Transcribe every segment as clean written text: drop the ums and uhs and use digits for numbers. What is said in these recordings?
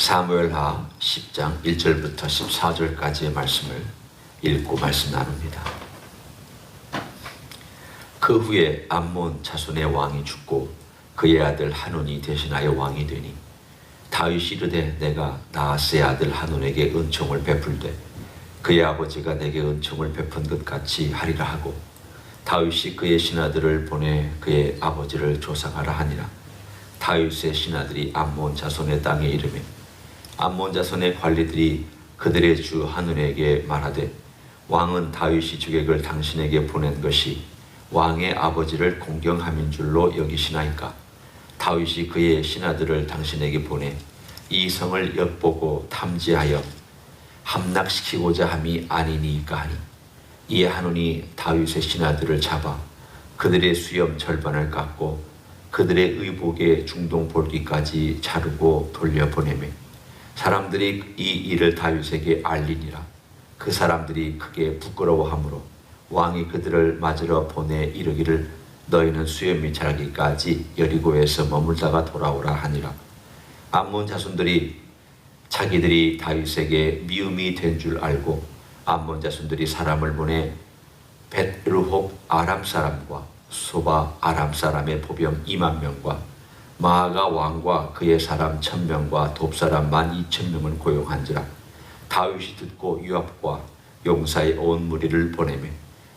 사무엘하 10장 1절부터 14절까지의 말씀을 읽고 말씀 나눕니다. 그 후에 암몬 자손의 왕이 죽고 그의 아들 하논이 대신하여 왕이 되니 다윗이 이르되 내가 나하스의 아들 하논에게 은총을 베풀되 그의 아버지가 내게 은총을 베푼 것 같이 하리라 하고 다윗이 그의 신하들을 보내 그의 아버지를 조상하라 하니라. 다윗의 신하들이 암몬 자손의 땅에 이르매 암몬 자손의 관리들이 그들의 주 하논에게 말하되 왕은 다윗이 주객을 당신에게 보낸 것이 왕의 아버지를 공경함인 줄로 여기시나이까. 다윗이 그의 신하들을 당신에게 보내 이 성을 엿보고 탐지하여 함락시키고자 함이 아니니까 하니 이에 하논이 다윗의 신하들을 잡아 그들의 수염 절반을 깎고 그들의 의복의 중동 볼기까지 자르고 돌려보내매 사람들이 이 일을 다윗에게 알리니라. 그 사람들이 크게 부끄러워하므로 왕이 그들을 맞으러 보내 이르기를 너희는 수염이 자라기까지 여리고에서 머물다가 돌아오라 하니라. 암몬 자손들이 자기들이 다윗에게 미움이 된 줄 알고 암몬 자손들이 사람을 보내 벳르홉 아람 사람과 소바 아람 사람의 보병 2만 명과 마아가 왕과 그의 사람 1000명과 돕 사람 12,000명을 고용한지라. 다윗이 듣고 요압과 용사의 온 무리를 보내매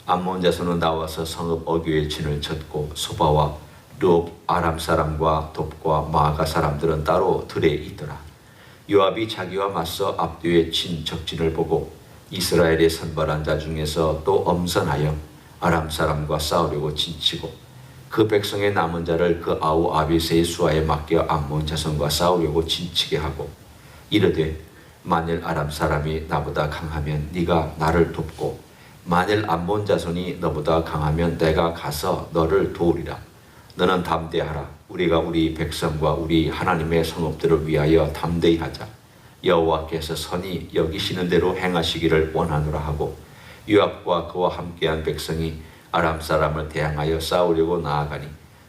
암몬 자손은 나와서 성읍 어귀에 진을 쳤고 소바와 르홉 아람 사람과 돕과 마아가 사람들은 따로 들에 있더라. 요압이 자기와 맞서 앞뒤에 친 적진을 보고 이스라엘의 선발한 자 중에서 또 엄선하여 아람 사람과 싸우려고 진치고 그 백성의 남은 자를 그 아우 아비새의 수하에 맡겨 암몬 자손과 싸우려고 진치게 하고 이르되 만일 아람 사람이 나보다 강하면 네가 나를 돕고 만일 암몬 자손이 너보다 강하면 내가 가서 너를 도우리라. 너는 담대하라. 우리가 우리 백성과 우리 하나님의 성읍들을 위하여 담대히 하자. 여호와께서 선히 여기시는 대로 행하시기를 원하노라 하고 요압과 그와 함께한 백성이 아람 사람을 대항하여 싸우려고 나아가니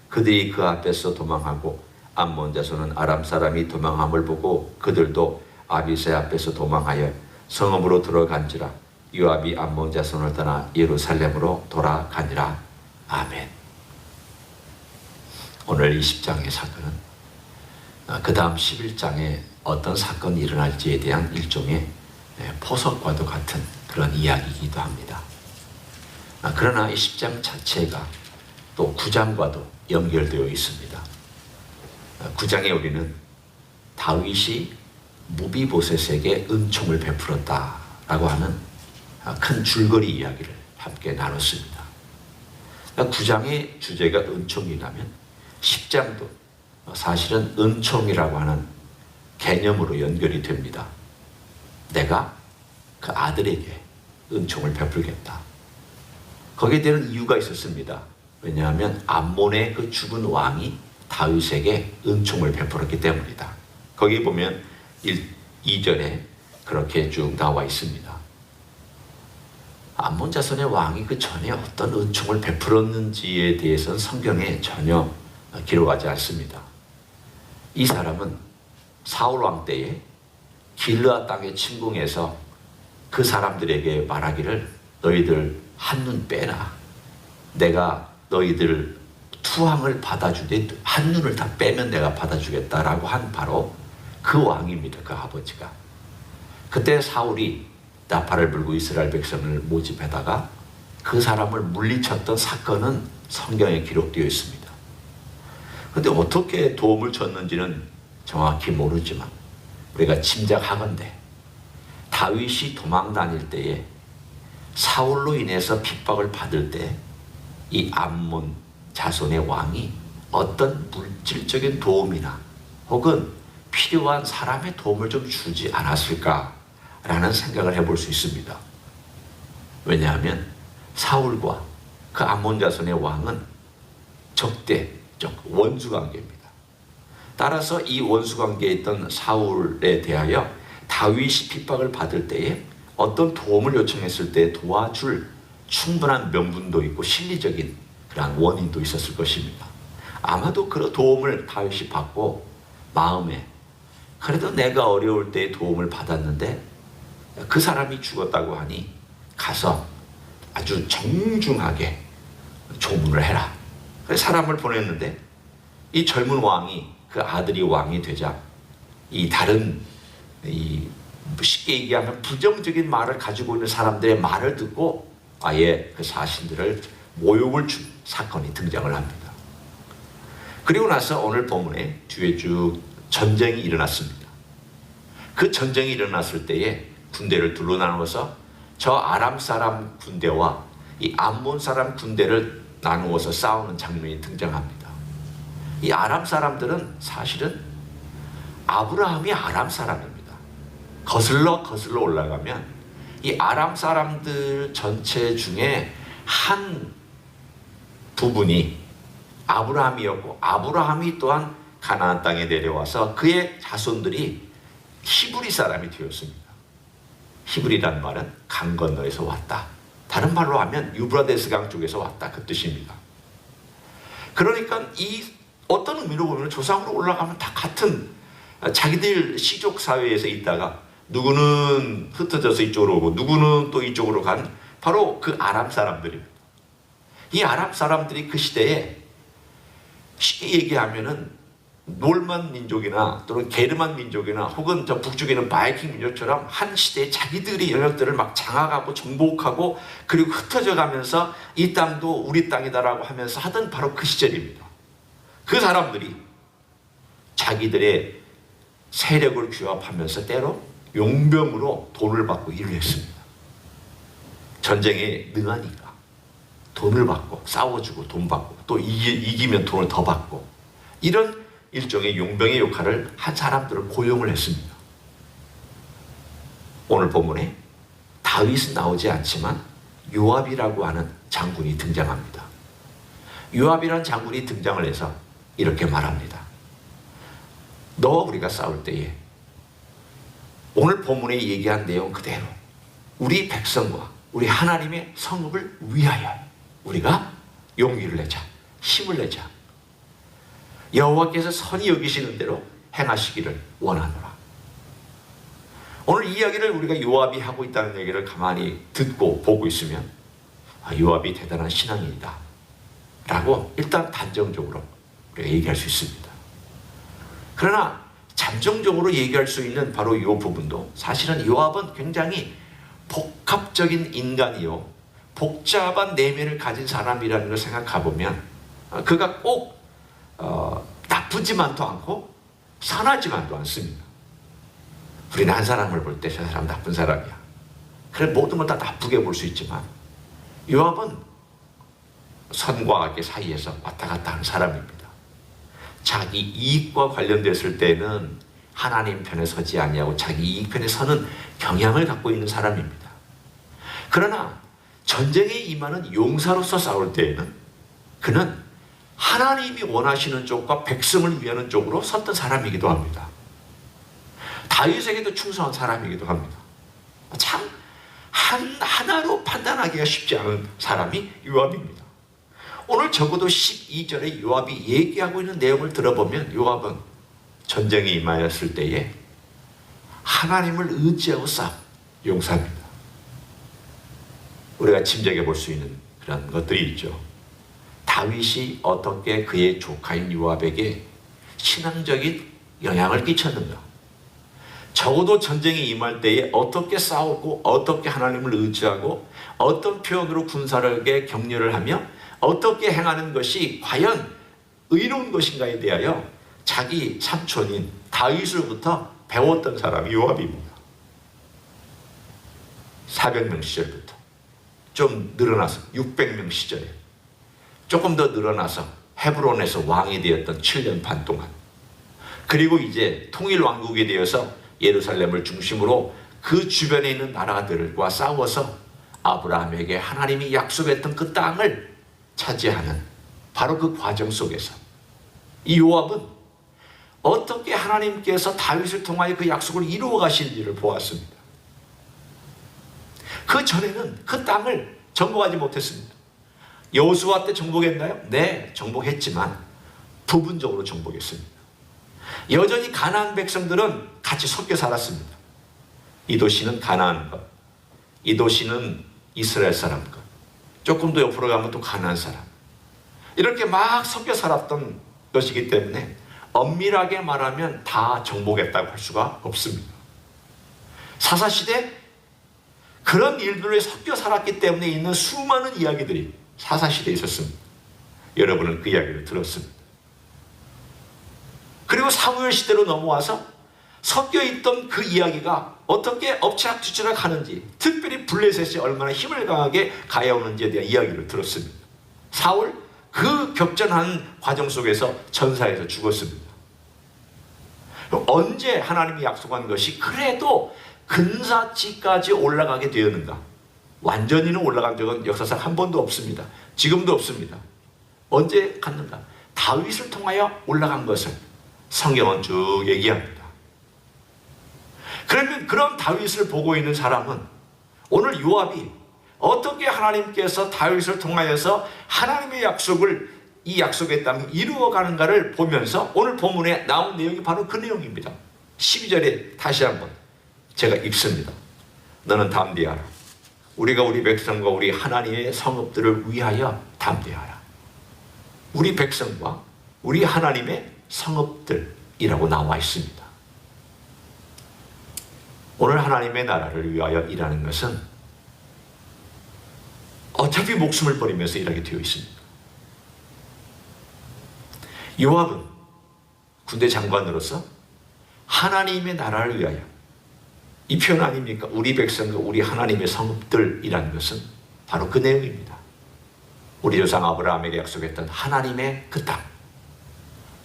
그들이 그 앞에서 도망하고 암몬 자손은 아람 사람이 도망함을 보고 그들도 아비새 앞에서 도망하여 성읍으로 들어간지라. 요압이 암몬 자손을 떠나 예루살렘으로 돌아가니라. 아멘. 오늘 20장의 사건은 그 다음 11장에 어떤 사건이 일어날지에 대한 일종의 포석과도 같은 그런 이야기이기도 합니다. 그러나 이 10장 자체가 또 9장과도 연결되어 있습니다. 9장에 우리는 다윗이 무비보셋에게 은총을 베풀었다라고 하는 큰 줄거리 이야기를 함께 나눴습니다. 9장의 주제가 은총이라면 10장도 사실은 은총이라고 하는 개념으로 연결이 됩니다. 내가 그 아들에게 은총을 베풀겠다. 거기에 대한 이유가 있었습니다. 왜냐하면 암몬의 그 죽은 왕이 다윗에게 은총을 베풀었기 때문이다. 거기 보면 2절에 그렇게 쭉 나와 있습니다. 암몬 자손의 왕이 그 전에 어떤 은총을 베풀었는지에 대해서는 성경에 전혀 기록하지 않습니다. 이 사람은 사울 왕 때에 길르앗 땅에 침공해서 그 사람들에게 말하기를 너희들 한눈 빼라. 내가 너희들 투항을 받아주되 한눈을 다 빼면 내가 받아주겠다라고 한 바로 그 왕입니다. 그 아버지가. 그때 사울이 나팔을 불고 이스라엘 백성을 모집하다가 그 사람을 물리쳤던 사건은 성경에 기록되어 있습니다. 그런데 어떻게 도움을 줬는지는 정확히 모르지만 우리가 짐작하건대 다윗이 도망 다닐 때에 사울로 인해서 핍박을 받을 때 이 암몬 자손의 왕이 어떤 물질적인 도움이나 혹은 필요한 사람의 도움을 좀 주지 않았을까라는 생각을 해볼 수 있습니다. 왜냐하면 사울과 그 암몬 자손의 왕은 적대적 원수관계입니다. 따라서 이 원수관계에 있던 사울에 대하여 다윗이 핍박을 받을 때에 어떤 도움을 요청했을 때 도와줄 충분한 명분도 있고 실리적인 그런 원인도 있었을 것입니다. 아마도 그런 도움을 다윗이 받고 마음에 그래도 내가 어려울 때 도움을 받았는데 그 사람이 죽었다고 하니 가서 아주 정중하게 조문을 해라. 그래서 사람을 보냈는데 이 젊은 왕이, 그 아들이 왕이 되자 이 다른 쉽게 얘기하면 부정적인 말을 가지고 있는 사람들의 말을 듣고 아예 그 사신들을 모욕을 준 사건이 등장을 합니다. 그리고 나서 오늘 본문에 뒤에 쭉 전쟁이 일어났습니다. 그 전쟁이 일어났을 때에 군대를 둘로 나누어서 저 아람 사람 군대와 이 암몬 사람 군대를 나누어서 싸우는 장면이 등장합니다. 이 아람 사람들은 사실은 아브라함이 아람 사람입니다. 거슬러 올라가면 이 아람 사람들 전체 중에 한 부분이 아브라함이었고, 아브라함이 또한 가나안 땅에 내려와서 그의 자손들이 히브리 사람이 되었습니다. 히브리란 말은 강 건너에서 왔다. 다른 말로 하면 유브라데스 강 쪽에서 왔다, 그 뜻입니다. 그러니까 이 어떤 의미로 보면 조상으로 올라가면 다 같은, 자기들 시족 사회에서 있다가 누구는 흩어져서 이쪽으로 오고 누구는 또 이쪽으로 간 바로 그 아람 사람들입니다. 이 아람 사람들이 그 시대에 쉽게 얘기하면은 놀만 민족이나 또는 게르만 민족이나 혹은 저 북쪽에 있는 바이킹 민족처럼 한 시대에 자기들이 영역들을 막 장악하고 정복하고 그리고 흩어져 가면서 이 땅도 우리 땅이다라고 하면서 하던 바로 그 시절입니다. 그 사람들이 자기들의 세력을 규합하면서 때로 용병으로 돈을 받고 일을 했습니다. 전쟁에 능하니까 돈을 받고 싸워주고 돈 받고 또 이기면 돈을 더 받고 이런 일종의 용병의 역할을 한 사람들을 고용을 했습니다. 오늘 본문에 다윗은 나오지 않지만 요압이라고 하는 장군이 등장합니다. 요압이라는 장군이 등장을 해서 이렇게 말합니다. 너와 우리가 싸울 때에 오늘 본문에 얘기한 내용 그대로 우리 백성과 우리 하나님의 성읍을 위하여 우리가 용기를 내자, 힘을 내자. 여호와께서 선히 여기시는 대로 행하시기를 원하노라. 오늘 이야기를 우리가 요압이 하고 있다는 얘기를 가만히 듣고 보고 있으면 요압이 대단한 신앙인이다 라고 일단 단정적으로 우리가 얘기할 수 있습니다. 그러나 잠정적으로 얘기할 수 있는 바로 이 부분도 사실은 요압은 굉장히 복합적인 인간이요 복잡한 내면을 가진 사람이라는 걸 생각해보면 그가 꼭 나쁘지만도 않고 선하지만도 않습니다. 우리는 한 사람을 볼 때 저 사람 나쁜 사람이야. 그래 모든 걸 다 나쁘게 볼 수 있지만 요압은 선과 악의 사이에서 왔다 갔다 하는 사람입니다. 자기 이익과 관련됐을 때는 하나님 편에 서지 아니하고 자기 이익 편에 서는 경향을 갖고 있는 사람입니다. 그러나 전쟁에 임하는 용사로서 싸울 때에는 그는 하나님이 원하시는 쪽과 백성을 위하는 쪽으로 섰던 사람이기도 합니다. 다윗에게도 충성한 사람이기도 합니다. 참 하나로 판단하기가 쉽지 않은 사람이 요압입니다. 오늘 적어도 12절에 요압이 얘기하고 있는 내용을 들어보면 요압은 전쟁에 임하였을 때에 하나님을 의지하고 싸운 용사입니다. 우리가 짐작해 볼 수 있는 그런 것들이 있죠. 다윗이 어떻게 그의 조카인 요압에게 신앙적인 영향을 끼쳤는가? 적어도 전쟁에 임할 때에 어떻게 싸우고 어떻게 하나님을 의지하고 어떤 표현으로 군사력에 격려를 하며 어떻게 행하는 것이 과연 의로운 것인가에 대하여 자기 삼촌인 다윗으로부터 배웠던 사람이 요압입니다. 400명 시절부터 좀 늘어나서 600명 시절에 조금 더 늘어나서 헤브론에서 왕이 되었던 7년 반 동안 그리고 이제 통일 왕국이 되어서 예루살렘을 중심으로 그 주변에 있는 나라들과 싸워서 아브라함에게 하나님이 약속했던 그 땅을 차지하는 바로 그 과정 속에서 이 요압은 어떻게 하나님께서 다윗을 통하여 그 약속을 이루어 가시는지를 보았습니다. 그 전에는 그 땅을 정복하지 못했습니다. 여호수아 때 정복했나요? 네, 정복했지만 부분적으로 정복했습니다. 여전히 가나안 백성들은 같이 섞여 살았습니다. 이 도시는 가나안 것, 이 도시는 이스라엘 사람 것, 조금 더 옆으로 가면 또 가나안 사람, 이렇게 막 섞여 살았던 것이기 때문에 엄밀하게 말하면 다 정복했다고 할 수가 없습니다. 사사시대 그런 일들에 섞여 살았기 때문에 있는 수많은 이야기들이 사사시대에 있었습니다. 여러분은 그 이야기를 들었습니다. 그리고 사무엘 시대로 넘어와서 섞여있던 그 이야기가 어떻게 엎치락뒤치락 하는지, 특별히 블레셋이 얼마나 힘을 강하게 가해오는지에 대한 이야기를 들었습니다. 사울 그 격전한 과정 속에서 전사해서 죽었습니다. 언제 하나님이 약속한 것이 그래도 근사치까지 올라가게 되었는가? 완전히는 올라간 적은 역사상 한 번도 없습니다. 지금도 없습니다. 언제 갔는가? 다윗을 통하여 올라간 것을 성경은 쭉 얘기합니다. 그러면 그런 다윗을 보고 있는 사람은 오늘 요압이 어떻게 하나님께서 다윗을 통하여서 하나님의 약속을, 이 약속의 땅 이루어가는가를 보면서 오늘 본문에 나온 내용이 바로 그 내용입니다. 12절에 다시 한번 제가 읽습니다. 너는 담대하라. 우리가 우리 백성과 우리 하나님의 성읍들을 위하여 담대하라. 우리 백성과 우리 하나님의 성읍들이라고 나와 있습니다. 오늘 하나님의 나라를 위하여 일하는 것은 어차피 목숨을 버리면서 일하게 되어 있습니다. 요압은 군대 장관으로서 하나님의 나라를 위하여, 이 표현 아닙니까? 우리 백성과 우리 하나님의 성읍들이라는 것은 바로 그 내용입니다. 우리 조상 아브라함에게 약속했던 하나님의 그 땅,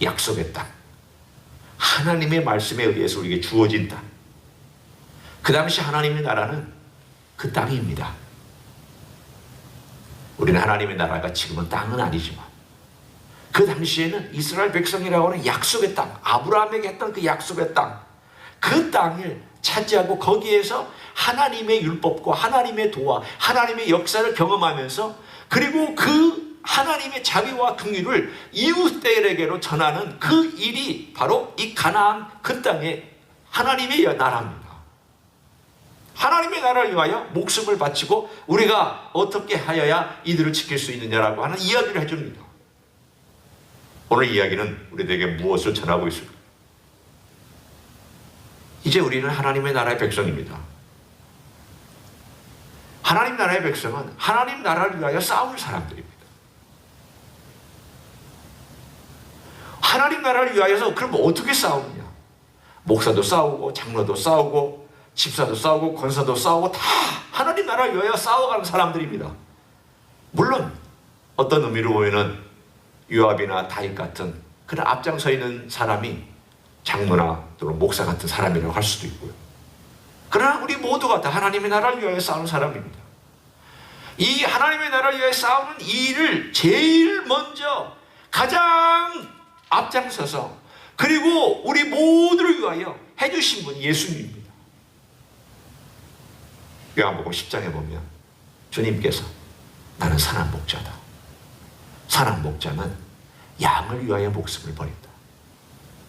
약속의 땅, 하나님의 말씀에 의해서 우리에게 주어진 땅, 그 당시 하나님의 나라는 그 땅입니다. 우리는 하나님의 나라가 지금은 땅은 아니지만 그 당시에는 이스라엘 백성이라고 하는 약속의 땅, 아브라함에게 했던 그 약속의 땅, 그 땅을 차지하고 거기에서 하나님의 율법과 하나님의 도와 하나님의 역사를 경험하면서, 그리고 그 하나님의 자비와 긍휼을 이웃들에게로 전하는 그 일이 바로 이 가나안 그 땅의 하나님의 나라입니다. 하나님의 나라를 위하여 목숨을 바치고 우리가 어떻게 하여야 이들을 지킬 수 있느냐라고 하는 이야기를 해줍니다. 오늘 이야기는 우리에게 무엇을 전하고 있을까? 이제 우리는 하나님의 나라의 백성입니다. 하나님 나라의 백성은 하나님 나라를 위하여 싸울 사람들입니다. 하나님 나라를 위하여서 그럼 어떻게 싸우느냐? 목사도 싸우고 장로도 싸우고 집사도 싸우고 권사도 싸우고 다 하나님 나라를 위하여 싸워가는 사람들입니다. 물론 어떤 의미로 보면은 요압이나 다윗 같은 그런 앞장서 있는 사람이 장로나 또는 목사 같은 사람이라고 할 수도 있고요. 그러나 우리 모두가 다 하나님의 나라를 위하여 싸우는 사람입니다. 이 하나님의 나라를 위하여 싸우는 이 일을 제일 먼저 가장 앞장서서, 그리고 우리 모두를 위하여 해주신 분이 예수님입니다. 요한복음 10장에 보면 주님께서 나는 선한 목자다. 선한 목자는 양을 위하여 목숨을 버린다.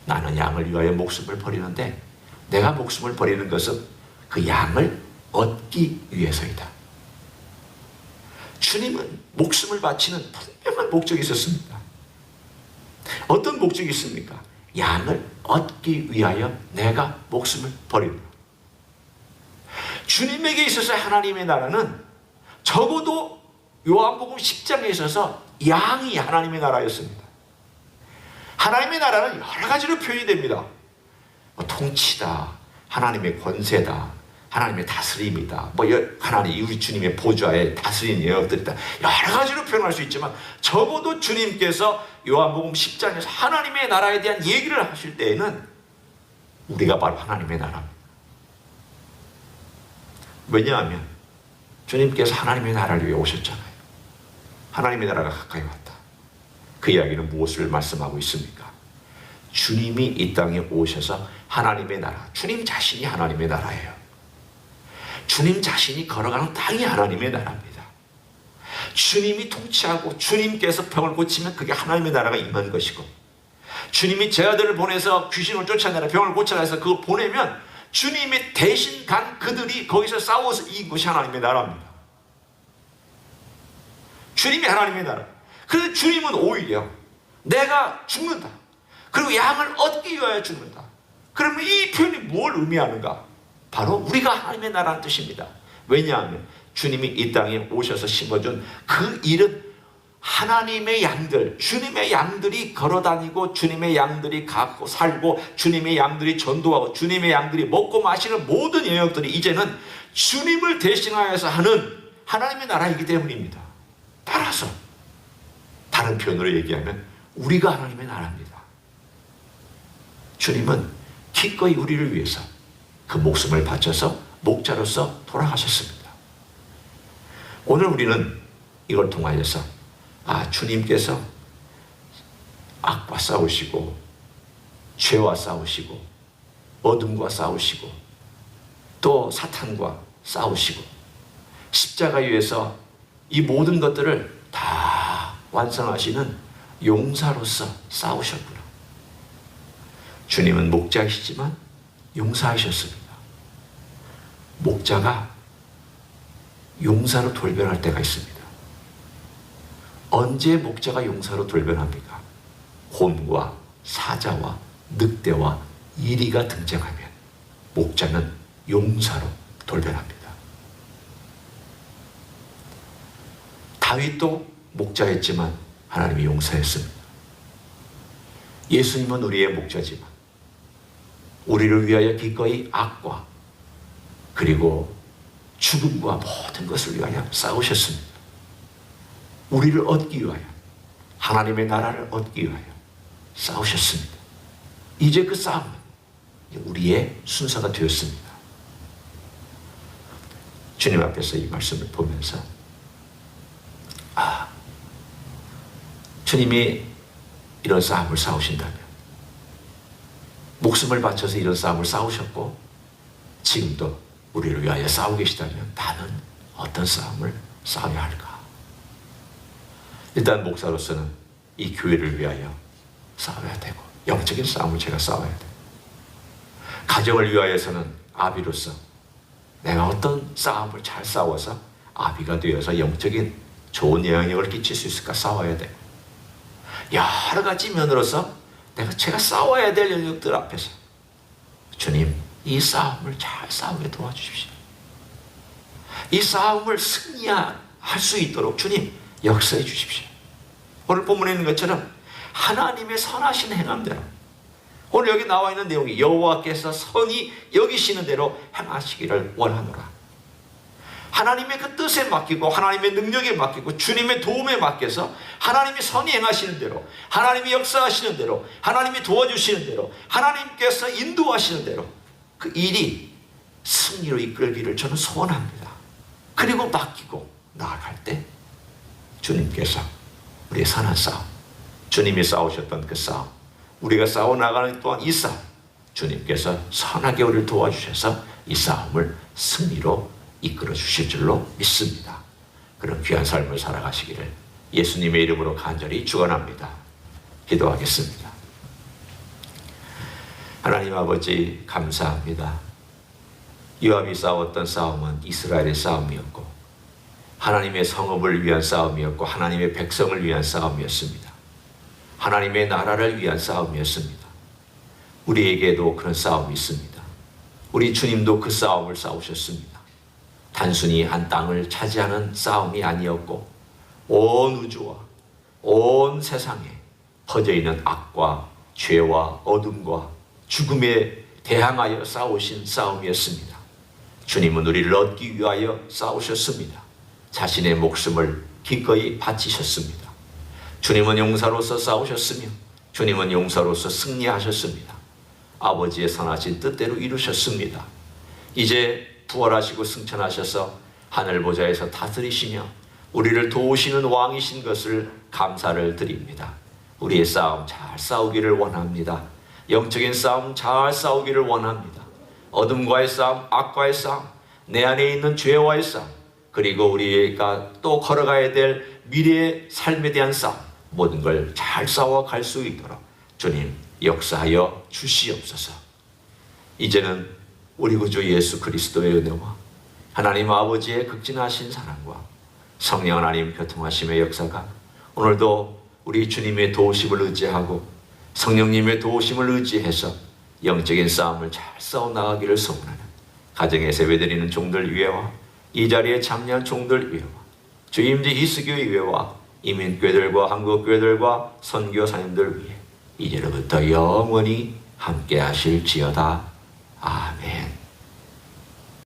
나는 양을 위하여 목숨을 버리는데 내가 목숨을 버리는 것은 그 양을 얻기 위해서이다. 주님은 목숨을 바치는 분명한 목적이 있었습니다. 어떤 목적이 있습니까? 양을 얻기 위하여 내가 목숨을 버린다. 주님에게 있어서 하나님의 나라는 적어도 요한복음 10장에 있어서 양이 하나님의 나라였습니다. 하나님의 나라는 여러 가지로 표현이 됩니다. 통치다, 하나님의 권세다, 하나님의 다스림이다, 하나님 우리 주님의 보좌에 다스리는 영역들이다, 여러 가지로 표현할 수 있지만 적어도 주님께서 요한복음 10장에서 하나님의 나라에 대한 얘기를 하실 때에는 우리가 바로 하나님의 나라입니다. 왜냐하면 주님께서 하나님의 나라를 위해 오셨잖아요. 하나님의 나라가 가까이 왔다. 그 이야기는 무엇을 말씀하고 있습니까? 주님이 이 땅에 오셔서 하나님의 나라, 주님 자신이 하나님의 나라예요. 주님 자신이 걸어가는 땅이 하나님의 나라입니다. 주님이 통치하고 주님께서 병을 고치면 그게 하나님의 나라가 임한 것이고, 주님이 제 아들을 보내서 귀신을 쫓아내라, 병을 고쳐라 해서 그거 보내면 주님이 대신 간 그들이 거기서 싸워서 이긴 것이 하나님의 나라입니다. 주님이 하나님의 나라. 그런데 주님은 오히려 내가 죽는다, 그리고 양을 얻기 위하여 죽는다. 그러면 이 표현이 뭘 의미하는가? 바로 우리가 하나님의 나라는 뜻입니다. 왜냐하면 주님이 이 땅에 오셔서 심어준 그 일은 하나님의 양들, 주님의 양들이 걸어다니고, 주님의 양들이 갖고 살고, 주님의 양들이 전도하고, 주님의 양들이 먹고 마시는 모든 영역들이 이제는 주님을 대신하여서 하는 하나님의 나라이기 때문입니다. 따라서 다른 표현으로 얘기하면 우리가 하나님의 나라입니다. 주님은 기꺼이 우리를 위해서 그 목숨을 바쳐서 목자로서 돌아가셨습니다. 오늘 우리는 이걸 통하여서 주님께서 악과 싸우시고, 죄와 싸우시고, 어둠과 싸우시고, 또 사탄과 싸우시고, 십자가 위에서 이 모든 것들을 다 완성하시는 용사로서 싸우셨구나. 주님은 목자이시지만 용사하셨습니다. 목자가 용사로 돌변할 때가 있습니다. 언제 목자가 용사로 돌변합니까? 곰과 사자와 늑대와 이리가 등장하면 목자는 용사로 돌변합니다. 다윗도 목자였지만 하나님이 용사였습니다. 예수님은 우리의 목자지만 우리를 위하여 기꺼이 악과 그리고 죽음과 모든 것을 위하여 싸우셨습니다. 우리를 얻기 위하여, 하나님의 나라를 얻기 위하여 싸우셨습니다. 이제 그 싸움은 우리의 순서가 되었습니다. 주님 앞에서 이 말씀을 보면서 주님이 이런 싸움을 싸우신다면, 목숨을 바쳐서 이런 싸움을 싸우셨고 지금도 우리를 위하여 싸우고 계시다면 나는 어떤 싸움을 싸워야 할까? 일단 목사로서는 이 교회를 위하여 싸워야 되고, 영적인 싸움을 제가 싸워야 돼요. 가정을 위하여서는 아비로서 내가 어떤 싸움을 잘 싸워서 아비가 되어서 영적인 좋은 영향력을 끼칠 수 있을까 싸워야 돼요. 여러 가지 면으로서 제가 싸워야 될 영역들 앞에서 주님, 이 싸움을 잘 싸우게 도와주십시오. 이 싸움을 승리할 수 있도록 주님 역사해 주십시오. 오늘 본문에 있는 것처럼 하나님의 선하신 행함대로, 오늘 여기 나와 있는 내용이 여호와께서 선히 여기시는 대로 행하시기를 원하노라. 하나님의 그 뜻에 맡기고, 하나님의 능력에 맡기고, 주님의 도움에 맡겨서 하나님이 선히 행하시는 대로, 하나님이 역사하시는 대로, 하나님이 도와주시는 대로, 하나님께서 인도하시는 대로 그 일이 승리로 이끌기를 저는 소원합니다. 그리고 맡기고 나아갈 때 주님께서 우리의 선한 싸움, 주님이 싸우셨던 그 싸움, 우리가 싸워 나가는 또한 이 싸움, 주님께서 선하게 우리를 도와주셔서 이 싸움을 승리로 이끌어 주실 줄로 믿습니다. 그런 귀한 삶을 살아가시기를 예수님의 이름으로 간절히 축원합니다. 기도하겠습니다. 하나님 아버지, 감사합니다. 요압이 싸웠던 싸움은 이스라엘의 싸움이었고, 하나님의 성읍을 위한 싸움이었고, 하나님의 백성을 위한 싸움이었습니다. 하나님의 나라를 위한 싸움이었습니다. 우리에게도 그런 싸움이 있습니다. 우리 주님도 그 싸움을 싸우셨습니다. 단순히 한 땅을 차지하는 싸움이 아니었고, 온 우주와 온 세상에 퍼져있는 악과 죄와 어둠과 죽음에 대항하여 싸우신 싸움이었습니다. 주님은 우리를 얻기 위하여 싸우셨습니다. 자신의 목숨을 기꺼이 바치셨습니다. 주님은 용사로서 싸우셨으며 주님은 용사로서 승리하셨습니다. 아버지의 선하신 뜻대로 이루셨습니다. 이제 부활하시고 승천하셔서 하늘 보좌에서 다스리시며 우리를 도우시는 왕이신 것을 감사를 드립니다. 우리의 싸움 잘 싸우기를 원합니다. 영적인 싸움 잘 싸우기를 원합니다. 어둠과의 싸움, 악과의 싸움, 내 안에 있는 죄와의 싸움, 그리고 우리가 또 걸어가야 될 미래의 삶에 대한 싸움, 모든 걸 잘 싸워갈 수 있도록 주님 역사하여 주시옵소서. 이제는 우리 구주 예수 그리스도의 은혜와 하나님 아버지의 극진하신 사랑과 성령 하나님 교통하심의 역사가 오늘도 우리 주님의 도우심을 의지하고 성령님의 도우심을 의지해서 영적인 싸움을 잘 싸워나가기를 소원하는 가정에 세배드리는 종들 위에와 이 자리에 참여한 종들 위에와 주임지 히스교회 위에와 이민교회들과 한국교회들과 선교사님들 위에 이제로부터 영원히 함께 하실지어다. 아멘.